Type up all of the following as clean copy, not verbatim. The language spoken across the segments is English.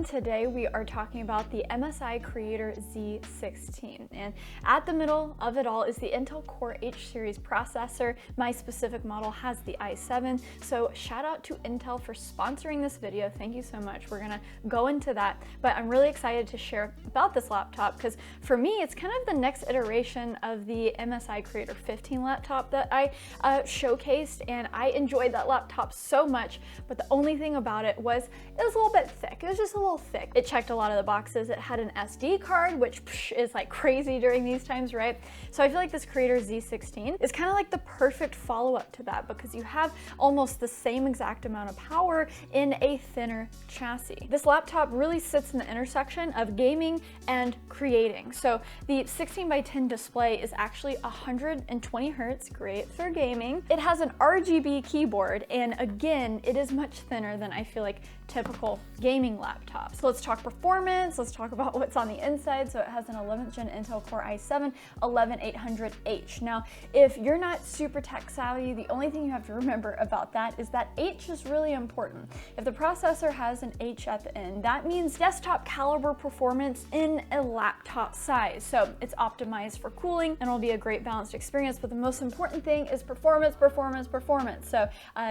today we are talking about the MSI Creator Z16. And at the middle of it all is the Intel Core H series processor. My specific model has the i7. So shout out to Intel for sponsoring this video. Thank you so much. We're gonna go into that, but I'm really excited to share about this laptop because for me, it's kind of the next iteration of the MSI Creator 15 laptop that I showcased, and I enjoyed that laptop so much, but the only thing about it was a little bit thick. It was just a little thick. It checked a lot of the boxes. It had an SD card, which is like crazy during these times, right? So I feel like this Creator Z16 is kind of like the perfect follow-up to that because you have almost the same exact amount of power in a thinner chassis. This laptop really sits in the intersection of gaming and creating. So the 16:10 display is actually 120 Hertz, great for gaming. It has an RGB keyboard, and again, it is much thinner than I feel like typical gaming laptops. So let's talk performance. Let's talk about what's on the inside. So it has an 11th gen Intel Core i7 11800H. Now, if you're not super tech savvy, the only thing you have to remember about that is that H is really important. If the processor has an H at the end, that means desktop caliber performance in a laptop size. So it's optimized for cooling and it'll be a great balanced experience. But the most important thing is performance, performance, performance. So,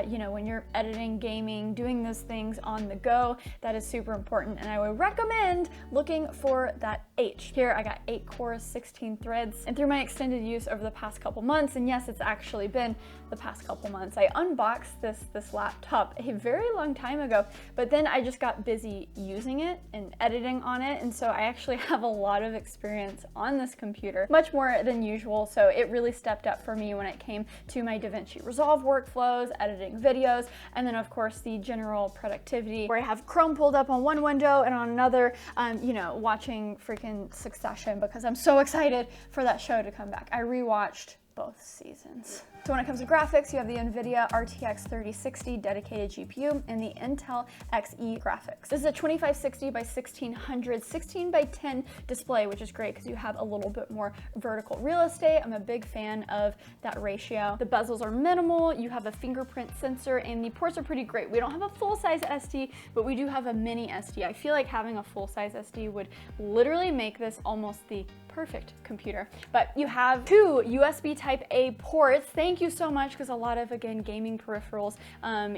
you know, when you're editing, gaming, doing those things on the go, that is super important, and I would recommend looking for that H. Here I got 8 cores, 16 threads, and through my extended use over the past couple months, and yes, it's actually been the past couple months, I unboxed this laptop a very long time ago, but then I just got busy using it and editing on it, and so I actually have a lot of experience on this computer, much more than usual, so it really stepped up for me when it came to my DaVinci Resolve workflows, editing videos, and then of course the general productivity where I have Chrome pulled up on one window and on another, you know, watching freaking Succession because I'm so excited for that show to come back. I rewatched both seasons. So when it comes to graphics, you have the NVIDIA RTX 3060 dedicated GPU and the Intel Xe graphics. This is a 2560 by 1600 16:10 display, which is great because you have a little bit more vertical real estate. I'm a big fan of that ratio. The bezels are minimal, you have a fingerprint sensor, and the ports are pretty great. We don't have a full-size SD, but we do have a mini SD. I feel like having a full-size SD would literally make this almost the perfect computer. But you have 2 USB Type A ports. Thank you so much, because a lot of, again, gaming peripherals,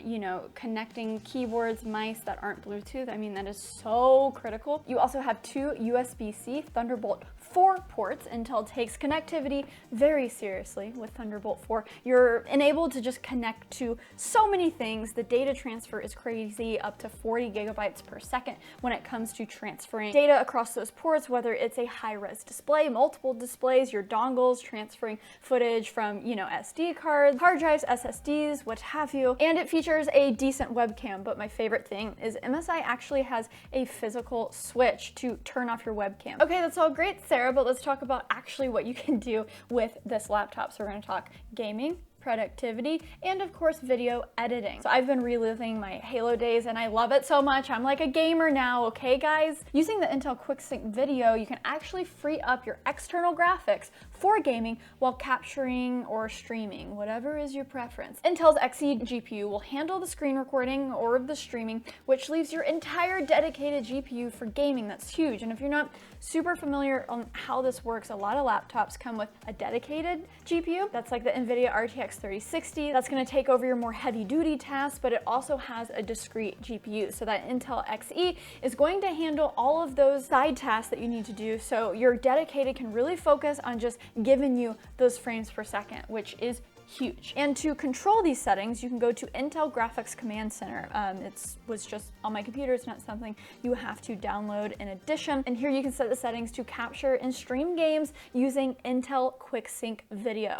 you know, connecting keyboards, mice that aren't Bluetooth, I mean, that is so critical. You also have 2 USB-C Thunderbolt 4 ports. Intel takes connectivity very seriously with Thunderbolt 4. You're enabled to just connect to so many things. The data transfer is crazy, up to 40 gigabytes per second when it comes to transferring data across those ports, whether it's a high-res display, multiple displays, your dongles, transferring footage from, you know, SD cards, hard drives, SSDs, what have you. And it features a decent webcam, but my favorite thing is MSI actually has a physical switch to turn off your webcam. Okay, that's all great, Sarah, but let's talk about actually what you can do with this laptop. So we're gonna talk gaming, productivity, and of course video editing. So I've been reliving my Halo days and I love it so much. I'm like a gamer now, okay guys? Using the Intel QuickSync video, you can actually free up your external graphics for gaming while capturing or streaming, whatever is your preference. Intel's Xe GPU will handle the screen recording or the streaming, which leaves your entire dedicated GPU for gaming. That's huge. And if you're not super familiar on how this works, a lot of laptops come with a dedicated GPU. That's like the NVIDIA RTX 3060. That's gonna take over your more heavy duty tasks, but it also has a discrete GPU. So that Intel Xe is going to handle all of those side tasks that you need to do. So your dedicated can really focus on just giving you those frames per second, which is huge. And to control these settings, you can go to Intel Graphics Command Center. It was just on my computer. It's not something you have to download in addition. And here you can set the settings to capture and stream games using Intel QuickSync video.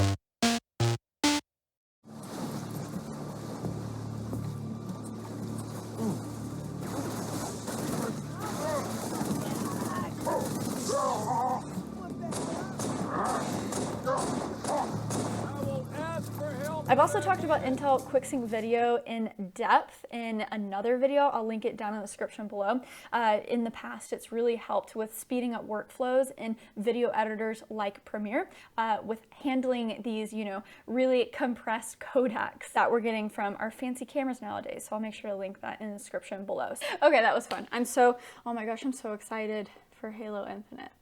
I've also talked about Intel QuickSync Video in depth in another video. I'll link it down in the description below. In the past, it's really helped with speeding up workflows in video editors like Premiere, with handling these, you know, really compressed codecs that we're getting from our fancy cameras nowadays. So I'll make sure to link that in the description below. Okay, that was fun. Oh my gosh, I'm so excited for Halo Infinite.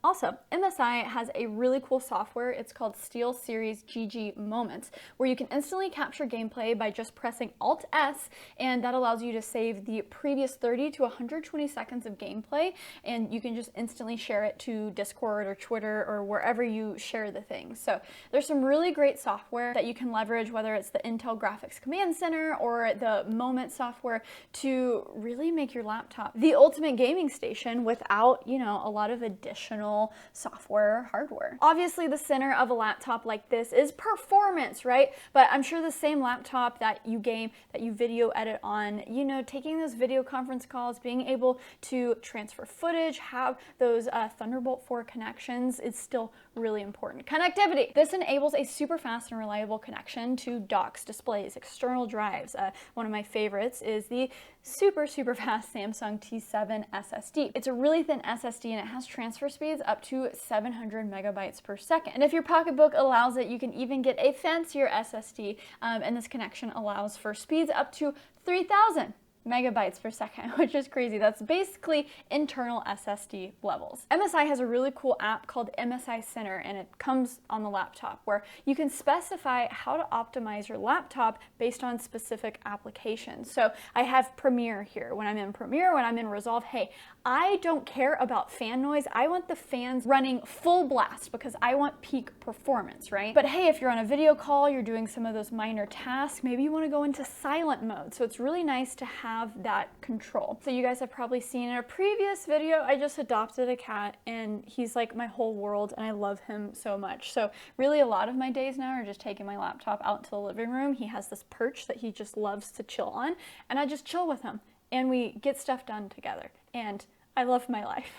Also, MSI has a really cool software. It's called SteelSeries GG Moments, where you can instantly capture gameplay by just pressing Alt-S, and that allows you to save the previous 30 to 120 seconds of gameplay, and you can just instantly share it to Discord or Twitter or wherever you share the thing. So there's some really great software that you can leverage, whether it's the Intel Graphics Command Center or the Moment software, to really make your laptop the ultimate gaming station without, you know, a lot of additional software or hardware. Obviously, the center of a laptop like this is performance, right? But I'm sure the same laptop that you game, that you video edit on, you know, taking those video conference calls, being able to transfer footage, have those Thunderbolt 4 connections is still really important. Connectivity. This enables a super fast and reliable connection to docks, displays, external drives. One of my favorites is the super fast Samsung T7 SSD. It's a really thin SSD and it has transfer speeds up to 700 megabytes per second. And if your pocketbook allows it, you can even get a fancier SSD, and this connection allows for speeds up to 3,000 megabytes per second, which is crazy. That's basically internal SSD levels. MSI has a really cool app called MSI Center, and it comes on the laptop, where you can specify how to optimize your laptop based on specific applications. So I have Premiere here. When I'm in Premiere, when I'm in Resolve, hey, I don't care about fan noise. I want the fans running full blast because I want peak performance, right? But hey, if you're on a video call, you're doing some of those minor tasks, maybe you want to go into silent mode. So it's really nice to have that control. So you guys have probably seen in a previous video, I just adopted a cat and he's like my whole world and I love him so much. So really a lot of my days now are just taking my laptop out to the living room. He has this perch that he just loves to chill on, and I just chill with him and we get stuff done together, and I love my life.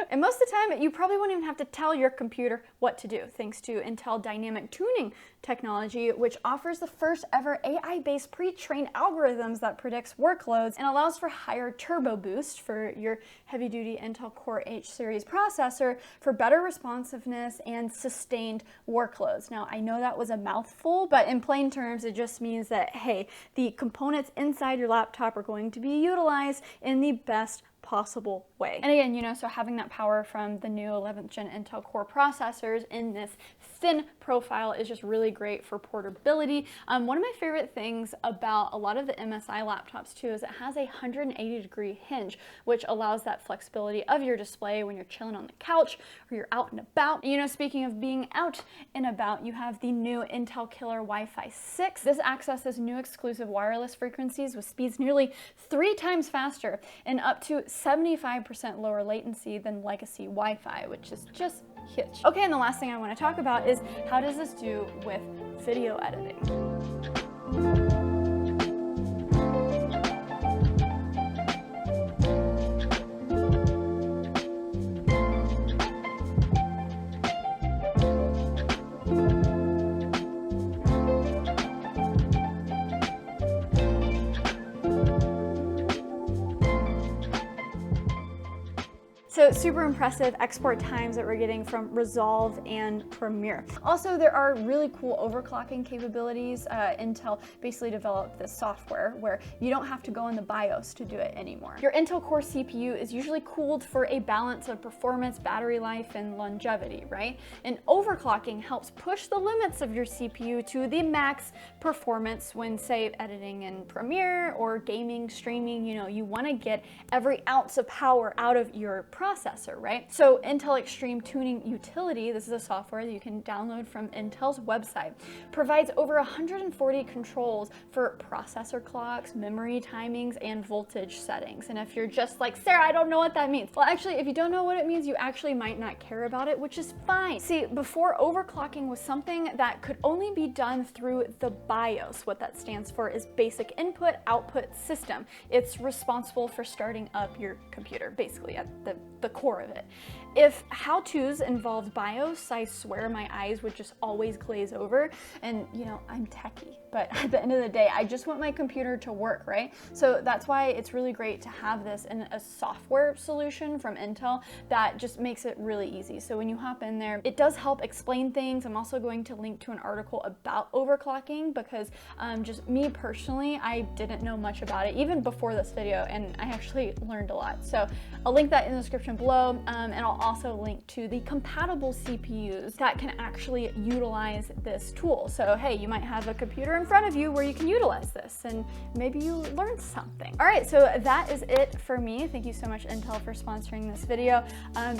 And most of the time, you probably wouldn't even have to tell your computer what to do, thanks to Intel Dynamic Tuning technology, which offers the first ever AI-based pre-trained algorithms that predicts workloads and allows for higher turbo boost for your heavy-duty Intel Core H series processor for better responsiveness and sustained workloads. Now, I know that was a mouthful, but in plain terms, it just means that, hey, the components inside your laptop are going to be utilized in the best possible way. And again, you know, so having that power from the new 11th gen Intel Core processors in this thin profile is just really great for portability. One of my favorite things about a lot of the MSI laptops too is it has a 180-degree hinge, which allows that flexibility of your display when you're chilling on the couch or you're out and about. You know, speaking of being out and about, you have the new Intel Killer Wi-Fi 6. This accesses new exclusive wireless frequencies with speeds nearly 3 times faster and up to 75% lower latency than legacy Wi-Fi, which is just huge. Okay, and the last thing I want to talk about is how does this do with video editing? So super impressive export times that we're getting from Resolve and Premiere. Also, there are really cool overclocking capabilities. Intel basically developed this software where you don't have to go in the BIOS to do it anymore. Your Intel Core CPU is usually cooled for a balance of performance, battery life, and longevity, right? And overclocking helps push the limits of your CPU to the max performance when, say, editing in Premiere or gaming, streaming. You know, you want to get every ounce of power out of your processor, right? So Intel Extreme Tuning Utility, this is a software that you can download from Intel's website, provides over 140 controls for processor clocks, memory timings, and voltage settings. And if you're just like, Sarah, I don't know what that means. Well, actually, if you don't know what it means, you actually might not care about it, which is fine. See, before, overclocking was something that could only be done through the BIOS. What that stands for is Basic Input Output System. It's responsible for starting up your computer, basically, at the the core of it. If how-tos involved BIOS, I swear my eyes would just always glaze over. And you know, I'm techie, but at the end of the day, I just want my computer to work, right? So that's why it's really great to have this in a software solution from Intel that just makes it really easy. So when you hop in there, it does help explain things. I'm also going to link to an article about overclocking because just me personally, I didn't know much about it even before this video, and I actually learned a lot. So I'll link that in the description below, and I'll also link to the compatible CPUs that can actually utilize this tool. So hey, you might have a computer in front of you where you can utilize this, and maybe you learned something. All right, so that is it for me. Thank you so much, Intel, for sponsoring this video.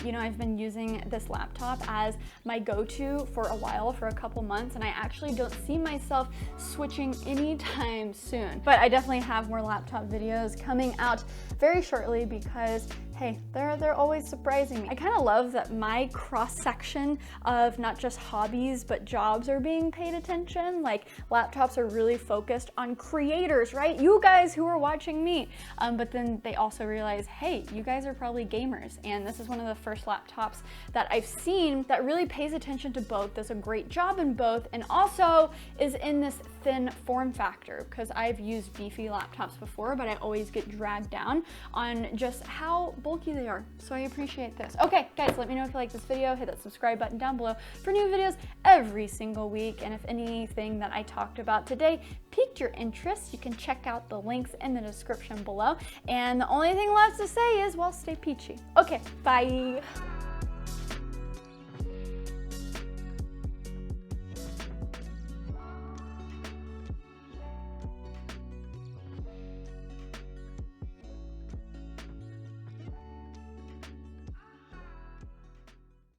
You know, I've been using this laptop as my go-to for a while, for a couple months, and I actually don't see myself switching anytime soon. But I definitely have more laptop videos coming out very shortly because hey, they're always surprising me. I kind of love that my cross-section of not just hobbies, but jobs are being paid attention. Like, laptops are really focused on creators, right? You guys who are watching me. But then they also realize, hey, you guys are probably gamers. And this is one of the first laptops that I've seen that really pays attention to both, does a great job in both, and also is in this thin form factor, because I've used beefy laptops before, but I always get dragged down on just how bulky they are. So I appreciate this. Okay, guys, let me know if you like this video. Hit that subscribe button down below for new videos every single week. And if anything that I talked about today piqued your interest, you can check out the links in the description below. And the only thing left to say is, well, stay peachy. Okay, bye.